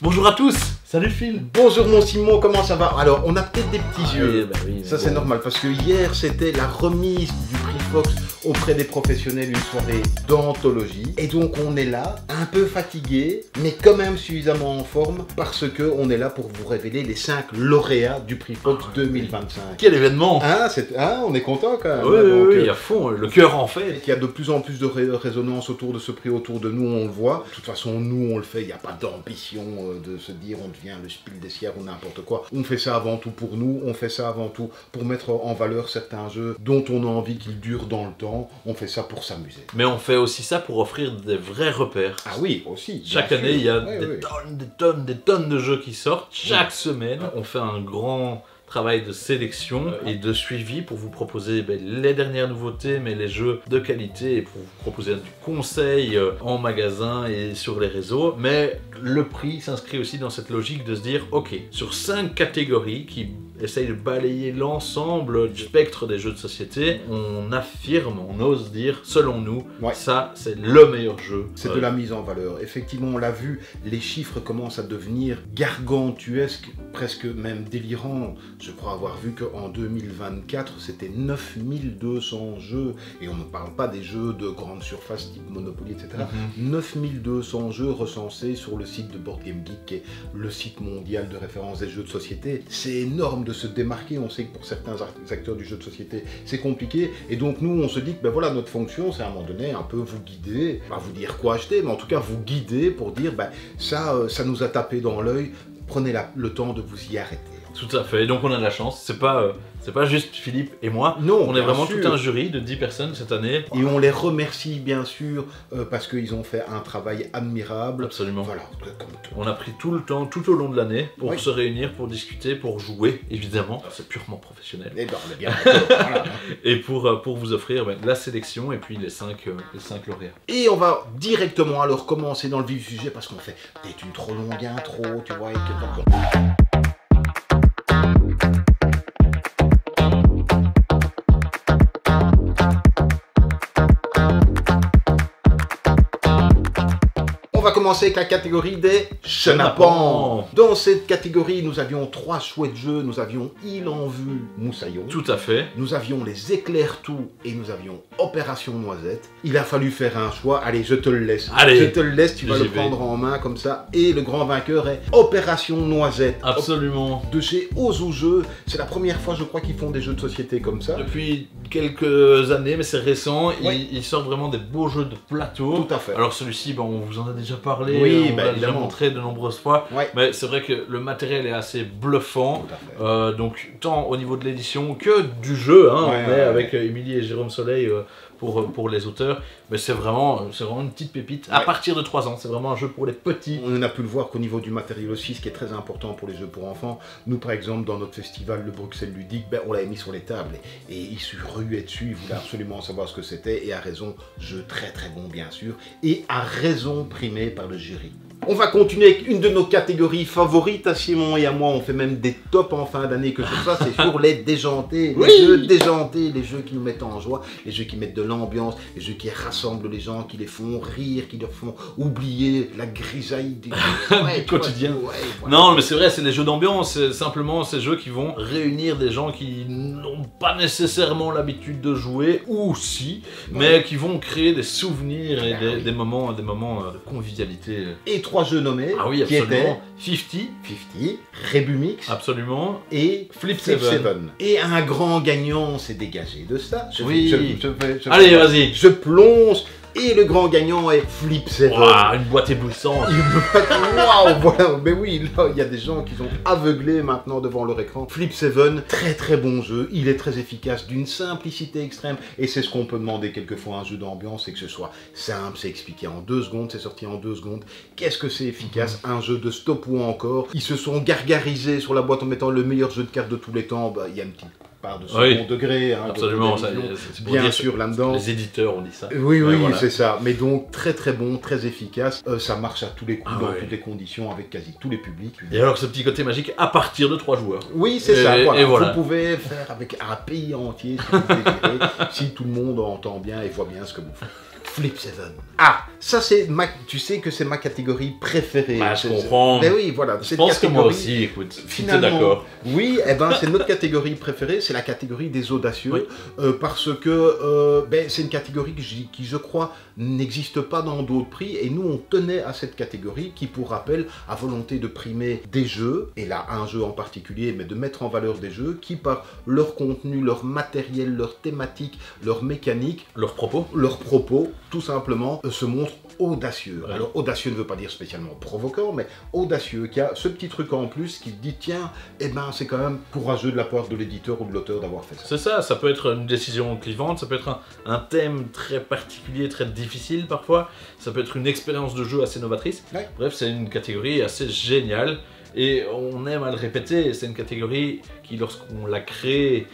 Bonjour à tous. Salut Phil. Bonjour mon Simon, comment ça va? Alors, on a peut-être des petits yeux. Bah oui, ça, c'est normal, parce que hier, c'était la remise du prix Fox auprès des professionnels, une soirée d'anthologie. Et donc, on est là, un peu fatigué, mais quand même suffisamment en forme, parce qu'on est là pour vous révéler les 5 lauréats du prix Fox 2025. Quel événement! On est content quand même. Oui, à fond, le cœur en fait. Il y a de plus en plus de résonance autour de ce prix, autour de nous, on le voit. De toute façon, nous, on le fait, il n'y a pas d'ambition de se dire on devient le Spiel des Jahres ou n'importe quoi. On fait ça avant tout pour nous, on fait ça avant tout pour mettre en valeur certains jeux dont on a envie qu'ils durent dans le temps. On fait ça pour s'amuser. Mais on fait aussi ça pour offrir des vrais repères. Ah oui, aussi. Chaque année, il y a des tonnes de jeux qui sortent. Chaque semaine, on fait un grand travail de sélection et de suivi pour vous proposer les dernières nouveautés, mais les jeux de qualité, et pour vous proposer du conseil en magasin et sur les réseaux. Mais le prix s'inscrit aussi dans cette logique de se dire, ok, sur 5 catégories qui essayent de balayer l'ensemble du spectre des jeux de société, on affirme, on ose dire, selon nous, ça c'est le meilleur jeu. C'est de la mise en valeur. Effectivement, on l'a vu, les chiffres commencent à devenir gargantuesques, presque même délirants. Je crois avoir vu qu'en 2024, c'était 9200 jeux, et on ne parle pas des jeux de grande surface type Monopoly, etc. 9200 jeux recensés sur le site de Board Game Geek, qui est le site mondial de référence des jeux de société. C'est énorme de se démarquer. On sait que pour certains acteurs du jeu de société, c'est compliqué, et donc nous, on se dit que voilà, notre fonction, c'est à un moment donné un peu vous guider, pas vous dire quoi acheter, mais en tout cas vous guider pour dire, ça nous a tapé dans l'œil, prenez le temps de vous y arrêter. Tout à fait, et donc on a de la chance, c'est pas juste Philippe et moi, non, on est vraiment tout un jury de 10 personnes cette année. Et on les remercie bien sûr, parce qu'ils ont fait un travail admirable. Absolument. Voilà, on a pris tout le temps, tout au long de l'année, pour se réunir, pour discuter, pour jouer, évidemment. C'est purement professionnel. Et on est bien voilà. Et pour vous offrir la sélection et puis les 5 lauréats. Et on va directement alors commencer dans le vif du sujet, parce qu'on fait peut-être une trop longue intro, tu vois, et que... On va commencer avec la catégorie des chenapans. Dans cette catégorie, nous avions 3 chouettes jeux. Nous avions Il en vue Moussaillon. Tout à fait. Nous avions Les Éclairs Tout et nous avions Opération Noisette. Il a fallu faire un choix. Allez, je te le laisse. Allez, je te le laisse, tu vas le prendre en main comme ça. Et le grand vainqueur est Opération Noisette. Absolument. De chez Ozu Jeux. C'est la première fois, je crois, qu'ils font des jeux de société comme ça. Depuis quelques années, mais c'est récent. Ils sortent vraiment des beaux jeux de plateau. Tout à fait. Alors celui-ci, on vous en a déjà parlé, oui, on l'a déjà montré de nombreuses fois, mais c'est vrai que le matériel est assez bluffant, donc tant au niveau de l'édition que du jeu, avec Émilie et Jérôme Soleil pour les auteurs, mais c'est vraiment une petite pépite. À partir de 3 ans, c'est vraiment un jeu pour les petits. On a pu le voir qu'au niveau du matériel aussi, ce qui est très important pour les jeux pour enfants, nous par exemple dans notre festival, le Bruxelles Ludique, on l'avait mis sur les tables, et il se ruait dessus, il voulait absolument savoir ce que c'était, et à raison, jeu très très bon bien sûr, et à raison primé par le jury. On va continuer avec une de nos catégories favorites à Simon et à moi, on fait même des tops en fin d'année que ce soit, c'est sur les déjantés, les jeux déjantés, les jeux qui nous mettent en joie, les jeux qui mettent de l'ambiance, les jeux qui rassemblent les gens, qui les font rire, qui leur font oublier la grisaille du quotidien. Non, mais c'est vrai, c'est les jeux d'ambiance, c'est simplement ces jeux qui vont réunir des gens qui n'ont pas nécessairement l'habitude de jouer, ou si, mais qui vont créer des souvenirs et des moments de convivialité. Et 3 jeux nommés, qui étaient 50, Rebumix, absolument, et Flip 7. Et un grand gagnant s'est dégagé de ça. Allez, vas-y. Je plonge. Et le grand gagnant est Flip 7. Wow, une boîte éblouissante. Waouh, voilà. Mais oui, là, il y a des gens qui sont aveuglés maintenant devant leur écran. Flip 7, très très bon jeu. Il est très efficace, d'une simplicité extrême. Et c'est ce qu'on peut demander quelquefois à un jeu d'ambiance, c'est que ce soit simple, c'est expliqué en 2 secondes, c'est sorti en 2 secondes. Qu'est-ce que c'est efficace, un jeu de stop ou encore. Ils se sont gargarisés sur la boîte en mettant le meilleur jeu de cartes de tous les temps. Il y a une petite part de second degré, absolument, bien sûr là-dedans. Les éditeurs ont dit ça. Oui, voilà. C'est ça. Mais donc très très bon, très efficace. Ça marche à tous les coups, dans toutes les conditions, avec quasi tous les publics. Et alors ce petit côté magique à partir de 3 joueurs. Oui, c'est ça. Voilà. Vous pouvez faire avec un pays entier si vous désirez, si tout le monde entend bien et voit bien ce que vous faites. Flip 7. Ah, ça c'est tu sais que c'est ma catégorie préférée. Bah, je comprends. Mais oui, voilà. Je pense que moi aussi, écoute, finalement, d'accord. Oui, eh ben, c'est notre catégorie préférée, c'est la catégorie des audacieux. Oui. Parce que c'est une catégorie qui, je crois, n'existe pas dans d'autres prix. Et nous, on tenait à cette catégorie qui, pour rappel, a volonté de primer des jeux, et là, un jeu en particulier, mais de mettre en valeur des jeux qui, par leur contenu, leur matériel, leur thématique, leur mécanique, leur propos, tout simplement, se montrent audacieux. Ouais. Alors, audacieux ne veut pas dire spécialement provoquant, mais audacieux, qui a ce petit truc en plus qui dit, tiens, eh ben, c'est quand même courageux de la part de l'éditeur ou de l'auteur d'avoir fait ça. C'est ça, ça peut être une décision clivante, ça peut être un thème très particulier, très difficile parfois, ça peut être une expérience de jeu assez novatrice. Ouais. Bref, c'est une catégorie assez géniale, et on aime à le répéter, c'est une catégorie qui, lorsqu'on l'a créée,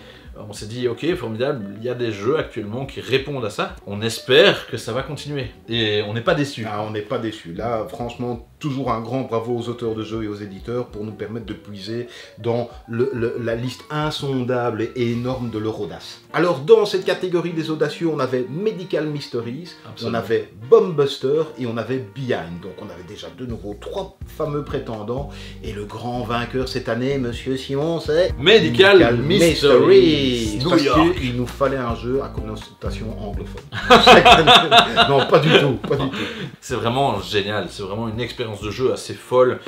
on s'est dit, ok, formidable, il y a des jeux actuellement qui répondent à ça. On espère que ça va continuer. Et on n'est pas déçus. Ah, on n'est pas déçus. Là, franchement, toujours un grand bravo aux auteurs de jeux et aux éditeurs pour nous permettre de puiser dans la liste insondable et énorme de leur audace. Alors, dans cette catégorie des audacieux, on avait Medical Mysteries, Absolument. on avait Bombbuster et on avait Behind. Donc, on avait déjà de nouveau 3 fameux prétendants. Et le grand vainqueur cette année, monsieur Simon, c'est Medical Mysteries. New Parce York. qu'il nous fallait un jeu à connotation anglophone. Non, pas du tout, pas du tout. C'est vraiment génial, c'est vraiment une expérience de jeu assez folle,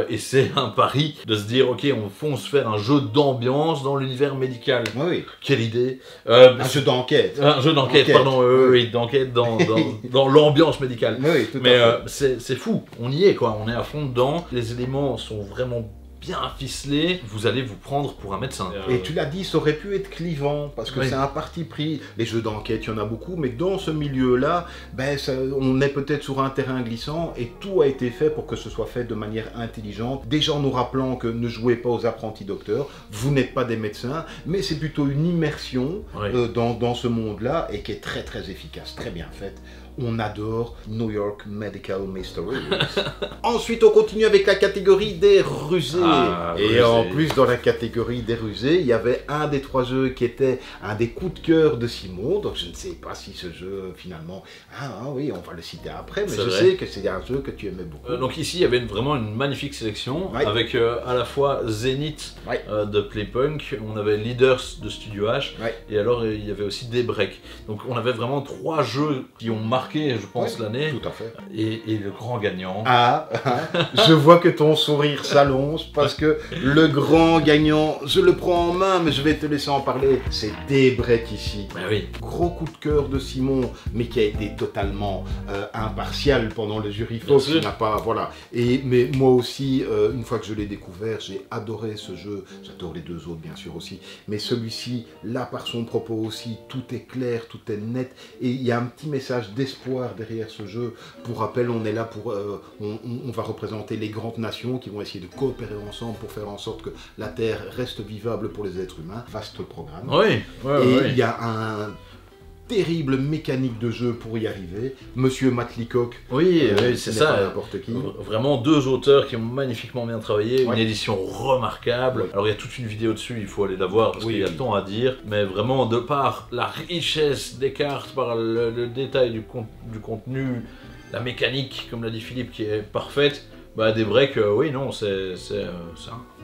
et c'est un pari de se dire, ok, on fonce faire un jeu d'ambiance dans l'univers médical. Oui. Quelle idée. Un jeu d'enquête. Un jeu d'enquête, pardon, oui, d'enquête dans l'ambiance médicale. Oui, tout Mais à fait. c'est fou, on y est quoi, on est à fond dedans, les éléments sont vraiment bien ficelés, vous allez vous prendre pour un médecin. Et tu l'as dit, ça aurait pu être clivant, parce que Oui. c'est un parti pris. Les jeux d'enquête, il y en a beaucoup, mais dans ce milieu-là, on est peut-être sur un terrain glissant, et tout a été fait pour que ce soit fait de manière intelligente. Déjà en nous rappelant que ne jouez pas aux apprentis docteurs, vous n'êtes pas des médecins, mais c'est plutôt une immersion Oui. dans ce monde-là, et qui est très très efficace, très bien faite. On adore New York Medical Mysteries. Ensuite, on continue avec la catégorie des rusés. Ah, et rusés. en plus, dans la catégorie des rusés, il y avait un des 3 jeux qui était un des coups de cœur de Simon. Donc, je ne sais pas si ce jeu, finalement... Ah oui, on va le citer après, mais C'est je vrai. sais que c'est un jeu que tu aimais beaucoup. Donc ici, il y avait vraiment une magnifique sélection, Ouais. avec à la fois Zenith Ouais. de Playpunk, on avait Leaders de Studio H, Ouais. et alors il y avait aussi Daybreak. Donc on avait vraiment 3 jeux qui ont marqué, je pense, Ouais, l'année, Tout à fait. et le grand gagnant. Je vois que ton sourire s'allonge parce que le grand gagnant, je le prends en main, mais je vais te laisser en parler. C'est Daybreak ici. Bah oui, Gros coup de cœur de Simon, mais qui a été totalement impartial pendant le jury Bien Fox. sûr. Il n'a pas, voilà. Mais moi aussi, une fois que je l'ai découvert, j'ai adoré ce jeu. J'adore les 2 autres, bien sûr aussi. Mais celui-ci, là, par son propos aussi, tout est clair, tout est net. Et il y a un petit message d'espoir derrière ce jeu. Pour rappel, on est là pour... on va représenter les grandes nations qui vont essayer de coopérer ensemble pour faire en sorte que la Terre reste vivable pour les êtres humains. Vaste programme. oui, Et il y a un terrible mécanique de jeu pour y arriver. Monsieur Matt Leacock, oui, ce c'est n'est pas ça. n'importe qui. Vraiment 2 auteurs qui ont magnifiquement bien travaillé, une Ouais. édition remarquable. Ouais. Alors il y a toute une vidéo dessus, il faut aller la voir parce Oui, qu'il y a oui. tant à dire. Mais vraiment, de par la richesse des cartes, par le détail du contenu, la mécanique, comme l'a dit Philippe, qui est parfaite, bah Daybreak, oui, non, c'est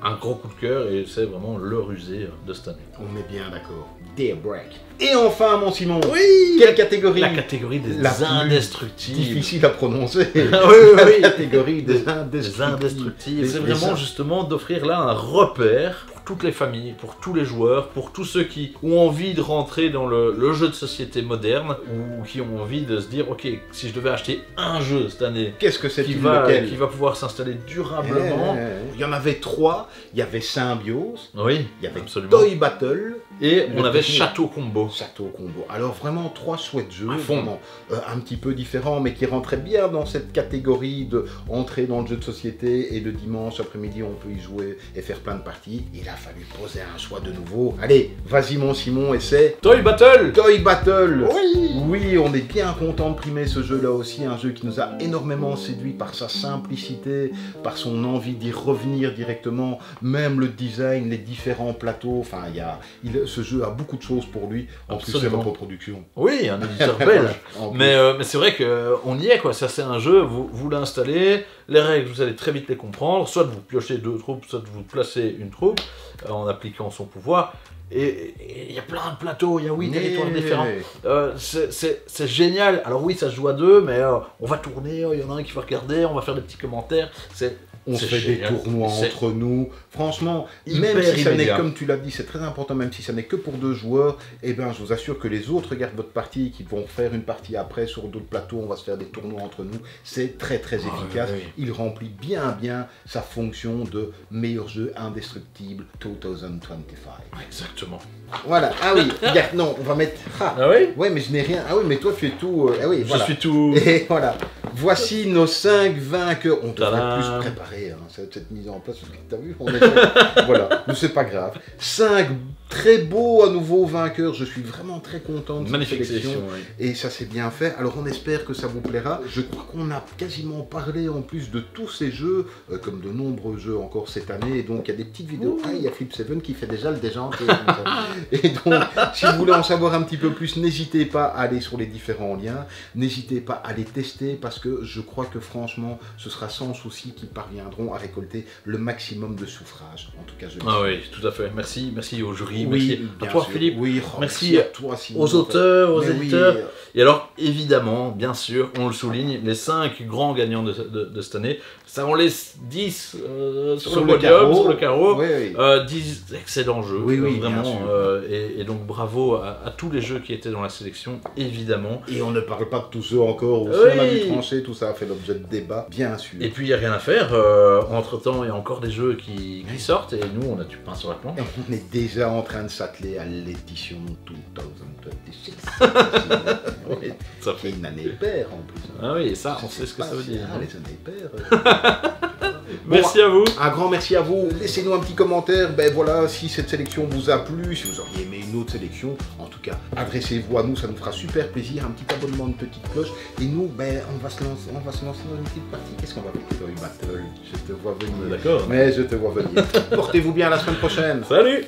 un gros coup de cœur et c'est vraiment le rusé de cette année. On est bien d'accord. Daybreak. Et enfin, mon Simon, Oui, quelle catégorie la catégorie des La plus indestructibles. difficile à prononcer. Ah oui, oui, La oui. catégorie des Des indestructibles. indestructibles. C'est Des vraiment justement d'offrir là un repère pour toutes les familles, pour tous les joueurs, pour tous ceux qui ont envie de rentrer dans le jeu de société moderne ou qui ont envie de se dire, ok, si je devais acheter un jeu cette année Qu'est-ce que c'est qui lequel va pouvoir s'installer durablement. Il y en avait 3. Il y avait Symbiose, Oui, il y avait absolument. Toy Battle, Et on Le avait petit- Château Combo. Château Combo. Alors vraiment 3 chouettes jeux, À fond. vraiment, un petit peu différents, mais qui rentraient bien dans cette catégorie de entrer dans le jeu de société et le dimanche après-midi on peut y jouer et faire plein de parties. Et là a fallu poser un choix de nouveau. Allez, vas-y mon Simon, et c'est... Toy Battle. Toy Battle. Oui. Oui, on est bien content de primer ce jeu-là aussi, un jeu qui nous a énormément séduit par sa simplicité, par son envie d'y revenir directement, même le design, les différents plateaux, enfin, ce jeu a beaucoup de choses pour lui, en plus c'est votre production. Oui, un éditeur belge, mais c'est vrai qu'on y est, quoi. Ça, c'est un jeu, vous l'installez, les règles, vous allez très vite les comprendre, soit vous piochez 2 troupes, soit vous placez une troupe, en appliquant son pouvoir. Et il y a plein de plateaux, il y a 8 territoires différents. C'est génial. Alors oui, ça se joue à 2, mais on va tourner, il y en a un qui va regarder, on va faire des petits commentaires. On se fait génial. Des tournois entre nous. Franchement, même si ça n'est, comme tu l'as dit, c'est très important, même si ça n'est que pour 2 joueurs, eh ben, je vous assure que les autres regardent votre partie, qui vont faire une partie après sur d'autres plateaux, on va se faire des tournois entre nous. C'est très très efficace. Oui. Il remplit bien sa fonction de meilleur jeu indestructible 2025. Exactement. Voilà, ah oui, regarde, non, on va mettre... Ah oui. Ouais, mais je n'ai rien. Ah oui, mais toi tu es tout... ah oui, voilà. Je suis tout... Et voilà. Voici nos 5 vainqueurs. On devrait plus préparer cette mise en place, parce que tu as vu, on est... Voilà, mais c'est pas grave. 5 très beaux à nouveau vainqueurs. Je suis vraiment très content de cette sélection. Oui. Et ça s'est bien fait. Alors on espère que ça vous plaira. Je crois qu'on a quasiment parlé en plus de tous ces jeux, comme de nombreux jeux encore cette année. Et donc il y a des petites vidéos. Ah, il y a Flip7 qui fait déjà le déjanté. Et donc, si vous voulez en savoir un petit peu plus, n'hésitez pas à aller sur les différents liens. N'hésitez pas à les tester, parce que je crois que franchement, ce sera sans souci qu'ils parviendront à récolter le maximum de suffrages. En tout cas, je oui, tout à fait. Merci au jury. Oui, merci à toi, Philippe. Oui, merci à toi, Simon, aux auteurs, aux éditeurs. Et alors, évidemment, bien sûr, on le souligne, les 5 grands gagnants de cette année, ça on laisse 10 sur le podium, sur le carreau. Oui, oui. 10 excellents jeux, vraiment. Et donc, bravo à tous les jeux qui étaient dans la sélection, évidemment. Et on ne parle pas de tous ceux encore où on a dû trancher, tout ça a fait l'objet de débat, bien sûr. Et puis, il n'y a rien à faire. Entre-temps, il y a encore des jeux qui sortent, et nous, on a du pain sur la planche. On est déjà en train de s'atteler à l'édition 2026. Oui, ça fait une année paire en plus. Ah oui, et ça, on sait ce que ça veut dire. Les années paires. Merci à vous. Un grand merci à vous. Laissez-nous un petit commentaire. Ben voilà, si cette sélection vous a plu, si vous auriez aimé une autre sélection, en tout cas, adressez-vous à nous, ça nous fera super plaisir. Un petit abonnement, une petite cloche. Et nous, ben, on va se lancer dans une petite partie. Qu'est-ce qu'on va faire? Toy Battle. Je te vois venir. D'accord. Mais je te vois venir. Portez-vous bien, à la semaine prochaine. Salut.